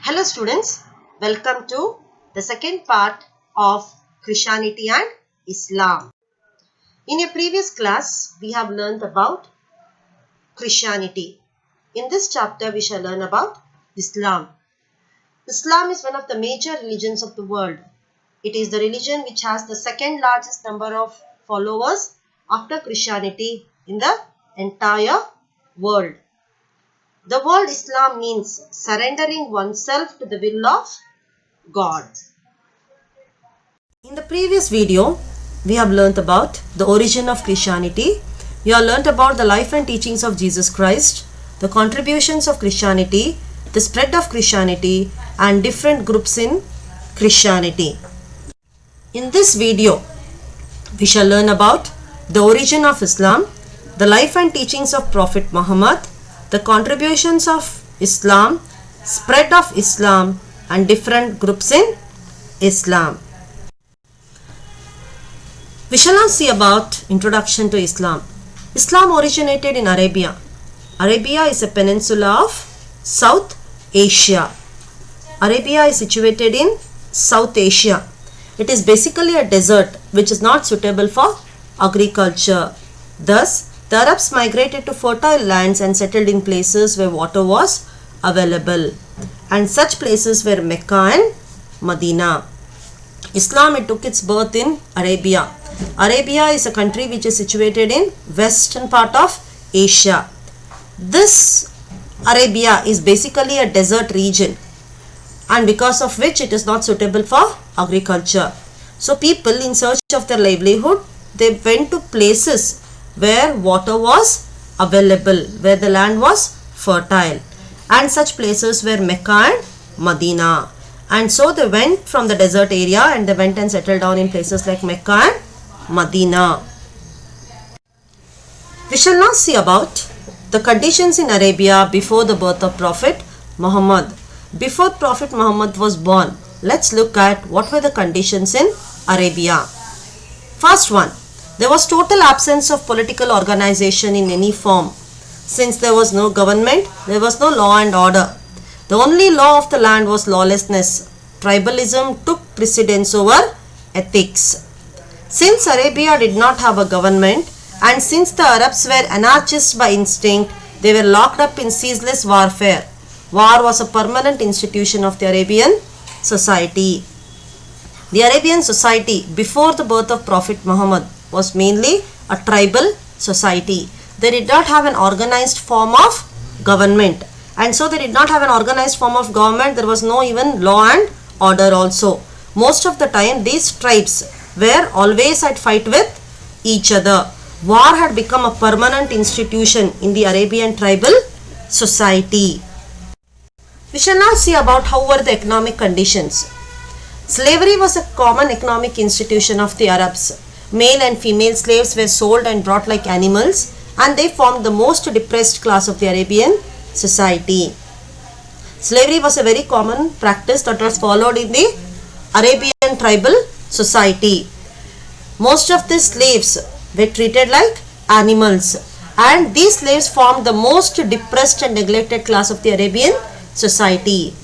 Hello students, welcome to the second part of Christianity and Islam. In a previous class, we have learned about Christianity. In this chapter, we shall learn about Islam. Islam is one of the major religions of the world. It is the religion which has the second largest number of followers after Christianity in the entire world. The word Islam means surrendering oneself to the will of God. In the previous video, we have learnt about the origin of Christianity. We have learnt about the life and teachings of Jesus Christ, the contributions of Christianity, the spread of Christianity, and different groups in Christianity. In this video, we shall learn about the origin of Islam, the life and teachings of Prophet Muhammad, the contributions of Islam, spread of Islam, and different groups in Islam. We shall now see about introduction to Islam. Islam originated in Arabia. Arabia is a peninsula of South Asia. Arabia is situated in South Asia. It is basically a desert which is not suitable for agriculture. Thus, the Arabs migrated to fertile lands and settled in places where water was available. And such places were Mecca and Medina. It took its birth in Arabia. Arabia is a country which is situated in western part of Asia. This Arabia is basically a desert region, and because of which it is not suitable for agriculture. So people, in search of their livelihood, they went to places where water was available, where the land was fertile, and such places were Mecca and Medina. And so they went from the desert area and they went and settled down in places like Mecca and Medina. We shall now see about the conditions in Arabia before the birth of Prophet Muhammad. Before Prophet Muhammad was born, let's look at what were the conditions in Arabia. First one, there was total absence of political organization in any form. Since there was no government, there was no law and order. The only law of the land was lawlessness. Tribalism took precedence over ethics. Since Arabia did not have a government, and since the Arabs were anarchists by instinct, they were locked up in ceaseless warfare. War was a permanent institution of the Arabian society. The Arabian society before the birth of Prophet Muhammad was mainly a tribal society. They did not have an organized form of government, and so they did not have an organized form of government. There was no even law and order also. Most of the time these tribes were always at fight with each other. War had become a permanent institution in the Arabian tribal society. We shall now see about how were the economic conditions. Slavery was a common economic institution of the Arabs. Male and female slaves were sold and brought like animals, and they formed the most depressed class of the Arabian society. Slavery was a very common practice that was followed in the Arabian tribal society. Most of the slaves were treated like animals, and these slaves formed the most depressed and neglected class of the Arabian society.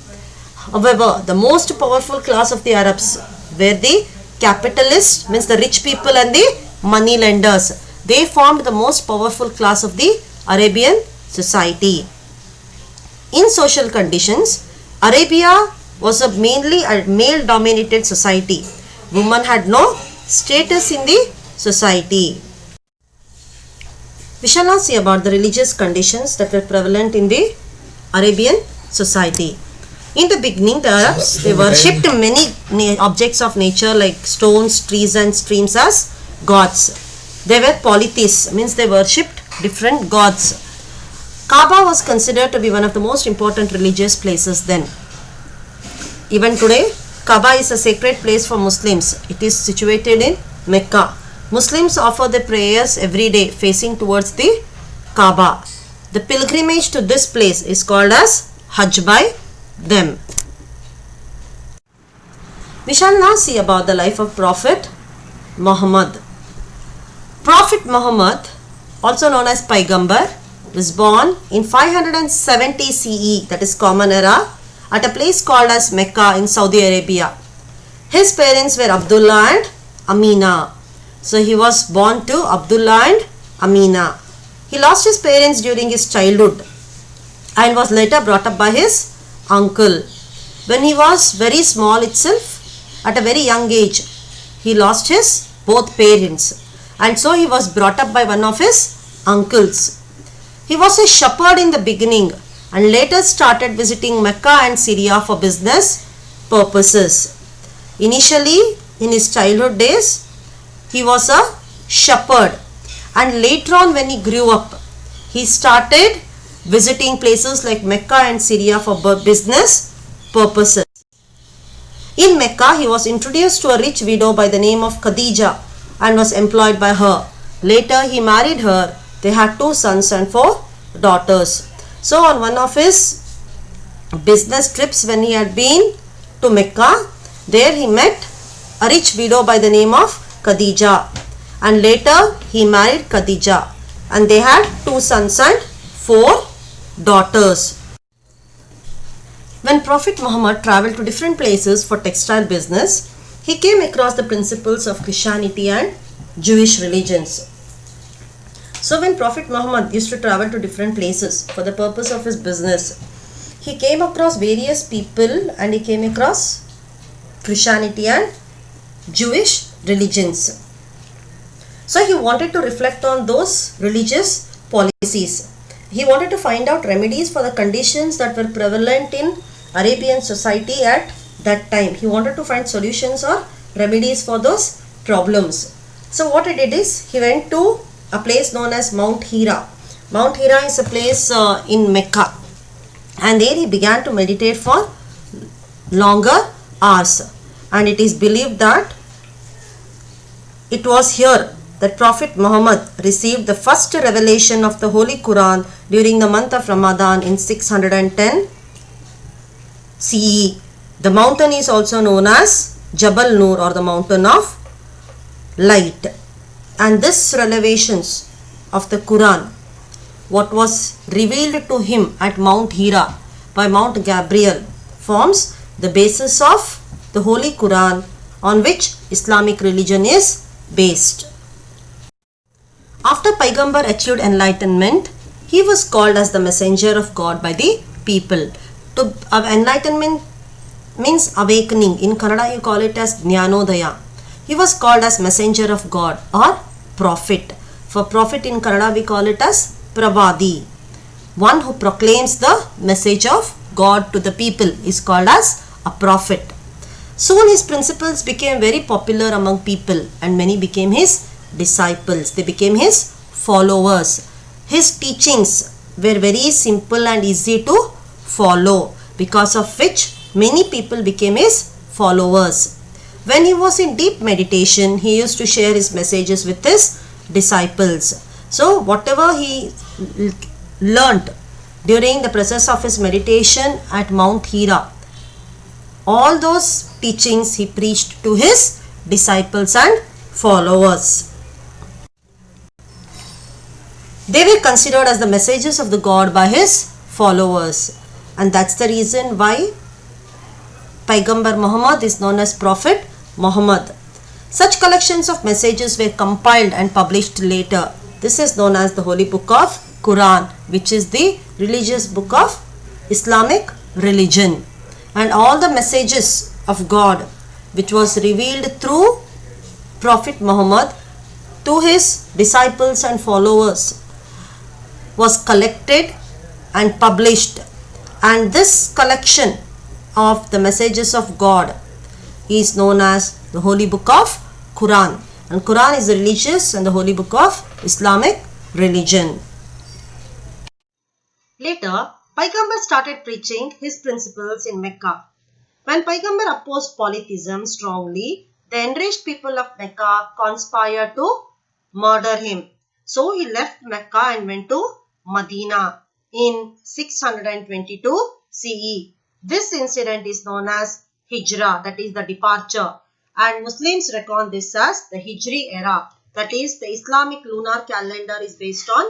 However, the most powerful class of the Arabs were the capitalists, means the rich people, and the money lenders. They formed the most powerful class of the Arabian society. In social conditions, Arabia was mainly a male dominated society. Women had no status in the society. We shall now see about the religious conditions that were prevalent in the Arabian society. In the beginning, the Arabs, they worshipped many objects of nature like stones, trees, and streams as gods. They were polytheists, means they worshipped different gods. Kaaba was considered to be one of the most important religious places then. Even today, Kaaba is a sacred place for Muslims. It is situated in Mecca. Muslims offer their prayers every day facing towards the Kaaba. The pilgrimage to this place is called as Hajj by them. We shall now see about the life of Prophet Muhammad. Prophet Muhammad, also known as Paigambar, was born in 570 CE, that is Common Era, at a place called as Mecca in Saudi Arabia. His parents were Abdullah and Amina. So he was born to Abdullah and Amina. He lost his parents during his childhood and was later brought up by his uncle. When he was very small itself, at a very young age, he lost his both parents, and so he was brought up by one of his uncles. He was a shepherd in the beginning and later started visiting Mecca and Syria for business purposes. Initially, in his childhood days, he was a shepherd, and later on when he grew up, he started visiting places like Mecca and Syria for business purposes. In Mecca, he was introduced to a rich widow by the name of Khadija and was employed by her. Later, he married her. They had 2 sons and 4 daughters. So, on one of his business trips when he had been to Mecca, there he met a rich widow by the name of Khadija, and later he married Khadija, and they had 2 sons and 4 daughters. When Prophet Muhammad traveled to different places for textile business, he came across the principles of Christianity and Jewish religions. So when Prophet Muhammad used to travel to different places for the purpose of his business, he came across various people and he came across Christianity and Jewish religions. So he wanted to reflect on those religious policies. He wanted to find out remedies for the conditions that were prevalent in Arabian society at that time. He wanted to find solutions or remedies for those problems. So what he did is, he went to a place known as Mount Hira. Mount Hira is a place in Mecca, and there he began to meditate for longer hours, and it is believed that it was here that Prophet Muhammad received the first revelation of the Holy Quran during the month of Ramadan in 610 CE. The mountain is also known as Jabal Nur, or the mountain of light. And this revelations of the Quran, what was revealed to him at Mount Hira by Mount Gabriel, forms the basis of the Holy Quran on which Islamic religion is based. After Paigambar achieved enlightenment, he was called as the messenger of God by the people. To enlightenment means awakening. In Kannada you call it as Jnanodaya. He was called as messenger of God or prophet. For prophet in Kannada we call it as Pravadi. One who proclaims the message of God to the people is called as a prophet. Soon his principles became very popular among people and many became his disciples. They became his followers. His teachings were very simple and easy to follow, because of which many people became his followers. When he was in deep meditation, he used to share his messages with his disciples. So whatever he learnt during the process of his meditation at Mount Hira, all those teachings he preached to his disciples and followers. They were considered as the messages of the God by his followers, and that's the reason why Paigambar Muhammad is known as Prophet Muhammad. Such collections of messages were compiled and published later. This is known as the Holy Book of Quran, which is the religious book of Islamic religion. And all the messages of God which was revealed through Prophet Muhammad to his disciples and followers was collected and published, and this collection of the messages of God is known as the Holy Book of Quran, and Quran is the religious and the Holy Book of Islamic religion. Later, Paigambar started preaching his principles in Mecca. When Paigambar opposed polytheism strongly, the enraged people of Mecca conspired to murder him. So he left Mecca and went to Medina in 622 CE. This incident is known as Hijrah, that is the departure, and Muslims reckon this as the Hijri era, that is the Islamic lunar calendar is based on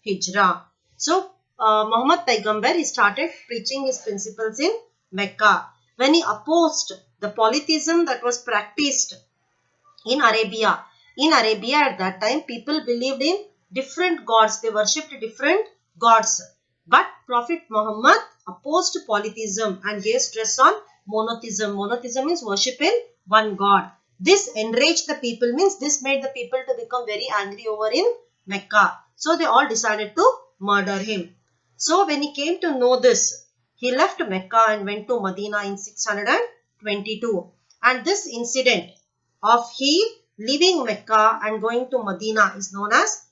Hijrah. So Muhammad Paigambar, he started preaching his principles in Mecca. When he opposed the polytheism that was practiced in Arabia. In Arabia at that time, people believed in different gods. They worshipped different gods. But Prophet Muhammad opposed polytheism and gave stress on monotheism. Monotheism means worship in one god. This enraged the people, means this made the people to become very angry over in Mecca. So they all decided to murder him. So when he came to know this, he left Mecca and went to Medina in 622. And this incident of he leaving Mecca and going to Medina is known as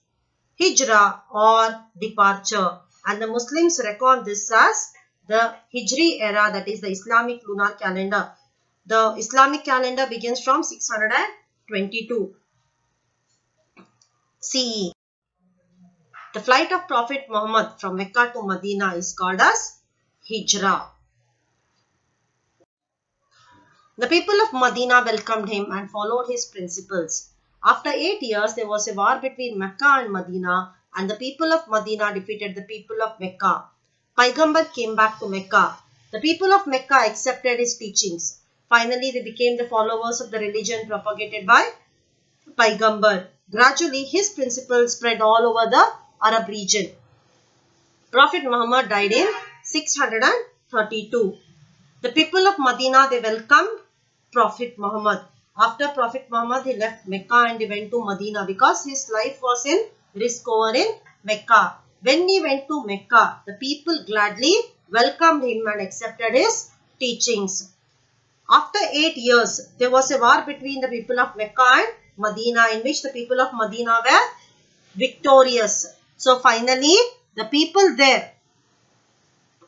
Hijrah or departure. And the Muslims reckon this as the Hijri era, that is the Islamic lunar calendar. The Islamic calendar begins from 622 CE. The flight of Prophet Muhammad from Mecca to Medina is called as Hijrah. The people of Medina welcomed him and followed his principles. After 8 years, there was a war between Mecca and Medina, and the people of Medina defeated the people of Mecca. Paigambar came back to Mecca. The people of Mecca accepted his teachings. Finally, they became the followers of the religion propagated by Paigambar. Gradually, his principles spread all over the Arab region. Prophet Muhammad died in 632. The people of Medina, they welcomed Prophet Muhammad. After Prophet Muhammad, he left Mecca and he went to Medina because his life was in risk over in Mecca. When he went to Mecca, the people gladly welcomed him and accepted his teachings. After 8 years, there was a war between the people of Mecca and Medina, in which the people of Medina were victorious. So finally, the people there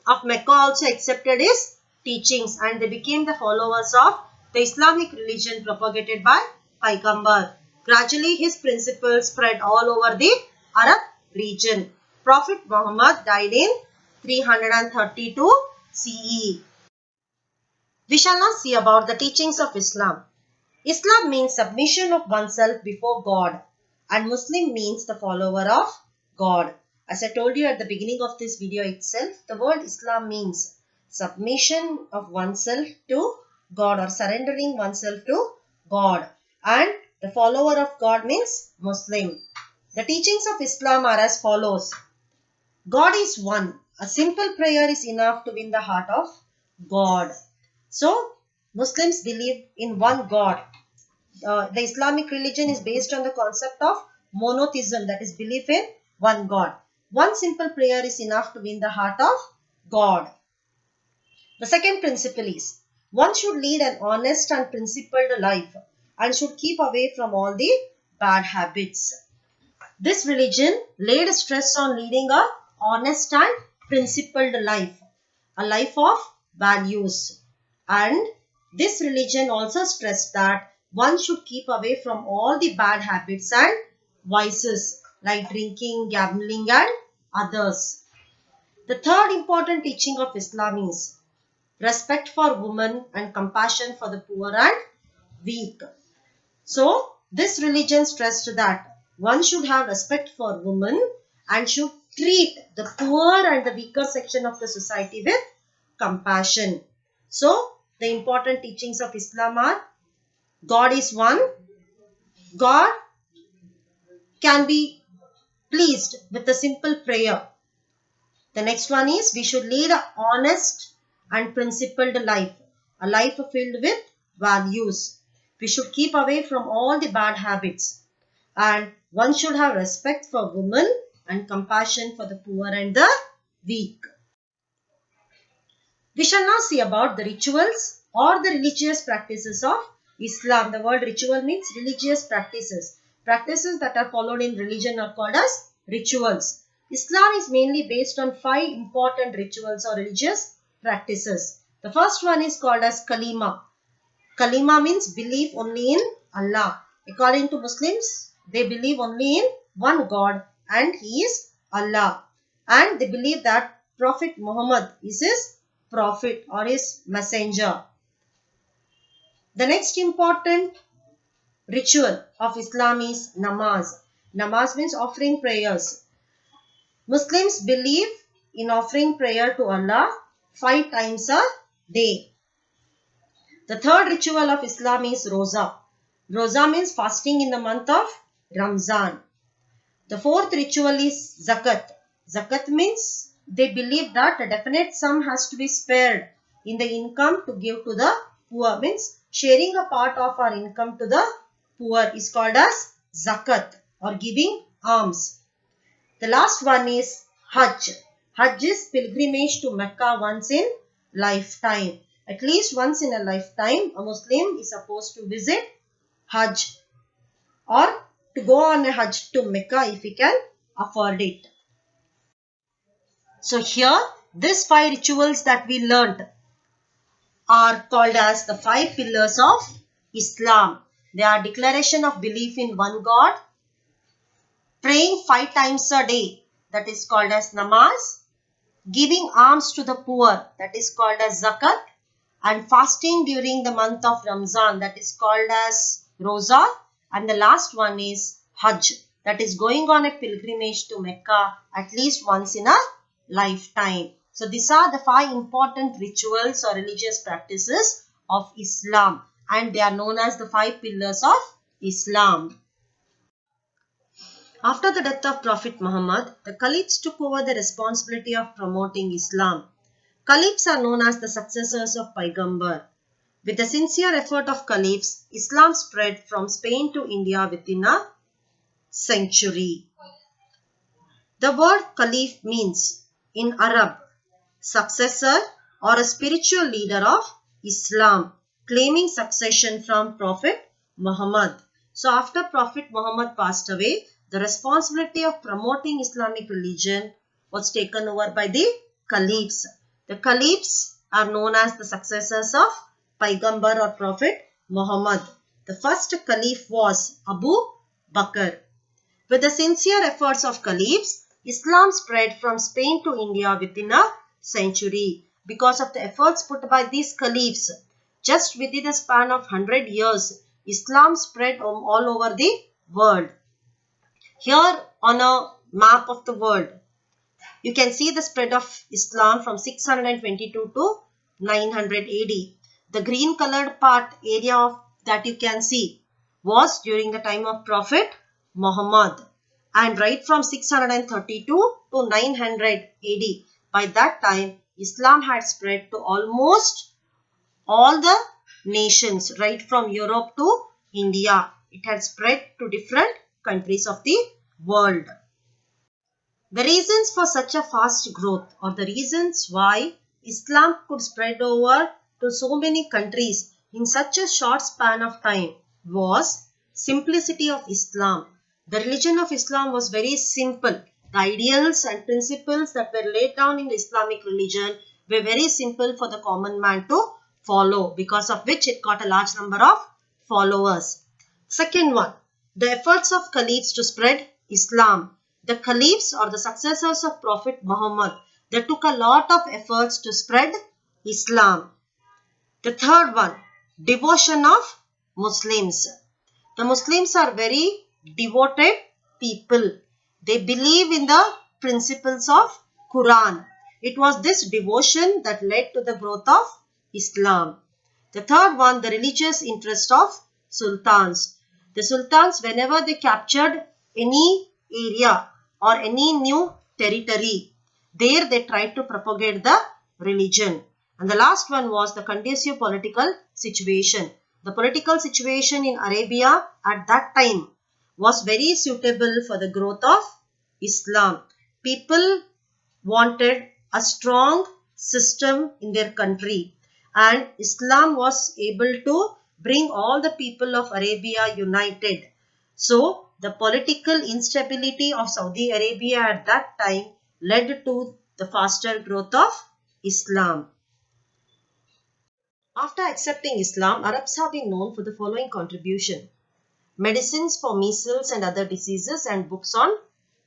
of Mecca also accepted his teachings and they became the followers of the Islamic religion propagated by Paigambar. Gradually, his principles spread all over the Arab region. Prophet Muhammad died in 332 CE. We shall now see about the teachings of Islam. Islam means submission of oneself before God, and Muslim means the follower of God. As I told you at the beginning of this video itself, the word Islam means submission of oneself to God or surrendering oneself to God, and the follower of God means Muslim. The teachings of Islam are as follows. God is one. A simple prayer is enough to win the heart of God. So, Muslims believe in one God. The Islamic religion is based on the concept of monotheism, that is belief in one God. One simple prayer is enough to win the heart of God. The second principle is, one should lead an honest and principled life and should keep away from all the bad habits. This religion laid stress on leading a honest and principled life, a life of values. And this religion also stressed that one should keep away from all the bad habits and vices like drinking, gambling and others. The third important teaching of Islam is respect for women and compassion for the poor and weak. So, this religion stressed that one should have respect for women and should treat the poor and the weaker section of the society with compassion. So, the important teachings of Islam are God is one. God can be pleased with a simple prayer. The next one is we should lead an honest and principled life, a life filled with values. We should keep away from all the bad habits, and one should have respect for women and compassion for the poor and the weak. We shall now see about the rituals or the religious practices of Islam. The word ritual means religious practices. Practices that are followed in religion are called as rituals. Islam is mainly based on 5 important rituals or religious practices. The first one is called as Kalima. Kalima means belief only in Allah. According to Muslims, they believe only in one God and He is Allah. And they believe that Prophet Muhammad is his prophet or his messenger. The next important ritual of Islam is namaz. Namaz means offering prayers. Muslims believe in offering prayer to Allah 5 times a day. The third ritual of Islam is Roza. Roza means fasting in the month of Ramzan. The fourth ritual is Zakat. Zakat means they believe that a definite sum has to be spared in the income to give to the poor. Means sharing a part of our income to the poor is called as Zakat or giving alms. The last one is Hajj. Hajj is pilgrimage to Mecca once in lifetime. At least once in a lifetime, a Muslim is supposed to visit Hajj or to go on a Hajj to Mecca if he can afford it. So here, these 5 rituals that we learnt are called as the 5 pillars of Islam. They are declaration of belief in one God, praying 5 times a day, that is called as namaz, giving alms to the poor, that is called as zakat, and fasting during the month of Ramzan, that is called as Roza, and the last one is Hajj, that is going on a pilgrimage to Mecca at least once in a lifetime. So these are the 5 important rituals or religious practices of Islam, and they are known as the 5 pillars of Islam. After the death of Prophet Muhammad, the caliphs took over the responsibility of promoting Islam. Caliphs are known as the successors of Paigambar. With the sincere effort of caliphs, Islam spread from Spain to India within a century. The word caliph means, in Arab, successor or a spiritual leader of Islam, claiming succession from Prophet Muhammad. So after Prophet Muhammad passed away, the responsibility of promoting Islamic religion was taken over by the caliphs. The caliphs are known as the successors of Paigambar or Prophet Muhammad. The first caliph was Abu Bakr. With the sincere efforts of caliphs, Islam spread from Spain to India within a century. Because of the efforts put by these caliphs, just within a span of 100 years, Islam spread all over the world. Here on a map of the world, you can see the spread of Islam from 622 to 900 AD. The green colored part area of that you can see was during the time of Prophet Muhammad, and right from 632 to 900 AD. By that time, Islam had spread to almost all the nations, right from Europe to India. It had spread to different countries of the world. The reasons for such a fast growth, or the reasons why Islam could spread over to so many countries in such a short span of time, was simplicity of Islam. The religion of Islam was very simple. The ideals and principles that were laid down in the Islamic religion were very simple for the common man to follow, because of which it got a large number of followers. Second one, the efforts of caliphs to spread Islam. The caliphs or the successors of Prophet Muhammad, they took a lot of efforts to spread Islam. The third one, devotion of Muslims. The Muslims are very devoted people. They believe in the principles of Quran. It was this devotion that led to the growth of Islam. The third one, the religious interest of sultans. The sultans, whenever they captured any area or any new territory, there they tried to propagate the religion. And the last one was the conducive political situation. The political situation in Arabia at that time was very suitable for the growth of Islam. People wanted a strong system in their country, and Islam was able to bring all the people of Arabia united. So the political instability of Saudi Arabia at that time led to the faster growth of Islam. After accepting Islam, Arabs have been known for the following contribution: medicines for measles and other diseases and books on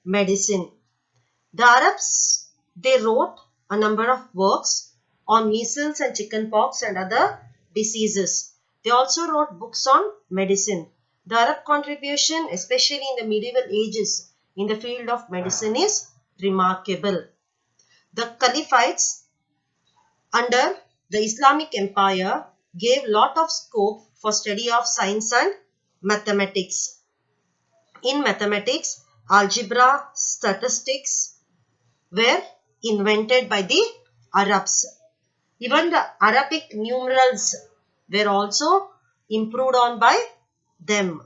medicine. The Arabs, they wrote a number of works on measles and chickenpox and other diseases. They also wrote books on medicine. The Arab contribution, especially in the medieval ages, in the field of medicine is remarkable. The Caliphites under the Islamic Empire gave lot of scope for study of science and mathematics. In mathematics, algebra, statistics were invented by the Arabs. Even the Arabic numerals were also improved on by them.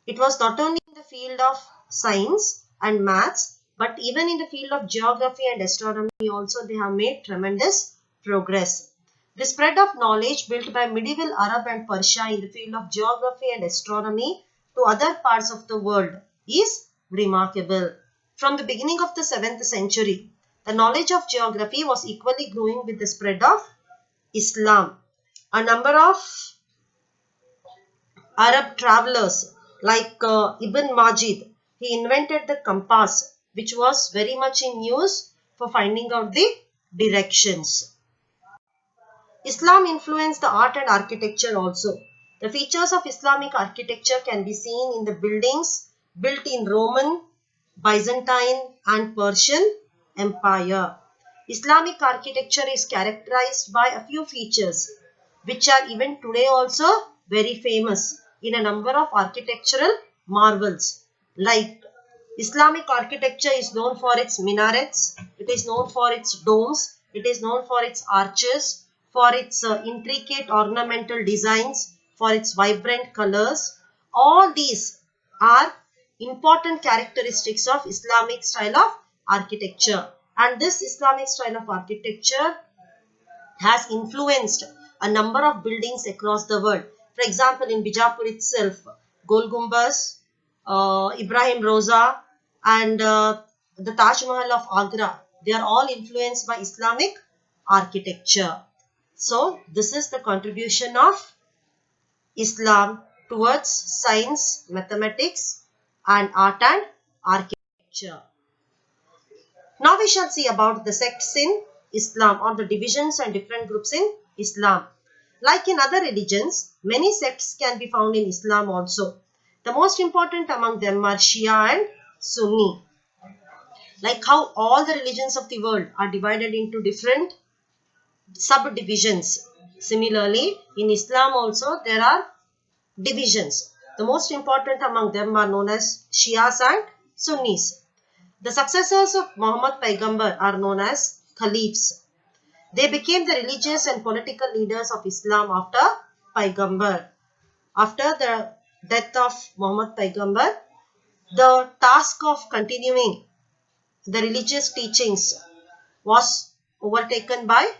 It was not only in the field of science and maths, but even in the field of geography and astronomy also they have made tremendous progress. The spread of knowledge built by medieval Arab and Persia in the field of geography and astronomy to other parts of the world is remarkable. From the beginning of the 7th century, the knowledge of geography was equally growing with the spread of Islam. A number of Arab travelers like Ibn Majid, he invented the compass, which was very much in use for finding out the directions. Islam influenced the art and architecture also. The features of Islamic architecture can be seen in the buildings built in Roman, Byzantine and Persian Empire. Islamic architecture is characterized by a few features which are even today also very famous in a number of architectural marvels. Like Islamic architecture is known for its minarets, it is known for its domes, it is known for its arches, for its intricate ornamental designs, for its vibrant colors. All these are important characteristics of Islamic style of architecture. And this Islamic style of architecture has influenced a number of buildings across the world. For example, in Bijapur itself, Gol Gumbaz, Ibrahim Roza and the Taj Mahal of Agra, they are all influenced by Islamic architecture. So, this is the contribution of Islam towards science, mathematics and art and architecture. Now we shall see about the sects in Islam or the divisions and different groups in Islam. Like in other religions, many sects can be found in Islam also. The most important among them are Shia and Sunni. Like how all the religions of the world are divided into different subdivisions. Similarly, in Islam also there are divisions. The most important among them are known as Shias and Sunnis. The successors of Muhammad Paigambar are known as Caliphs. They became the religious and political leaders of Islam after Paigambar. After the death of Muhammad Paigambar, the task of continuing the religious teachings was overtaken by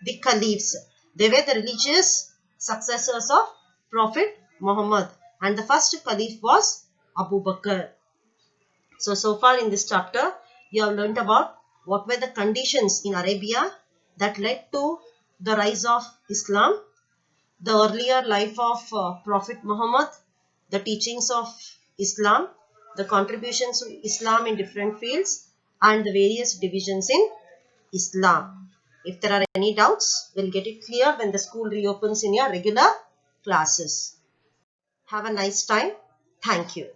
the Caliphs. They were the religious successors of Prophet Muhammad, and the first Caliph was Abu Bakr. So far in this chapter, you have learnt about what were the conditions in Arabia that led to the rise of Islam, the earlier life of Prophet Muhammad, the teachings of Islam, the contributions of Islam in different fields, and the various divisions in Islam. If there are any doubts, we'll get it clear when the school reopens in your regular classes. Have a nice time. Thank you.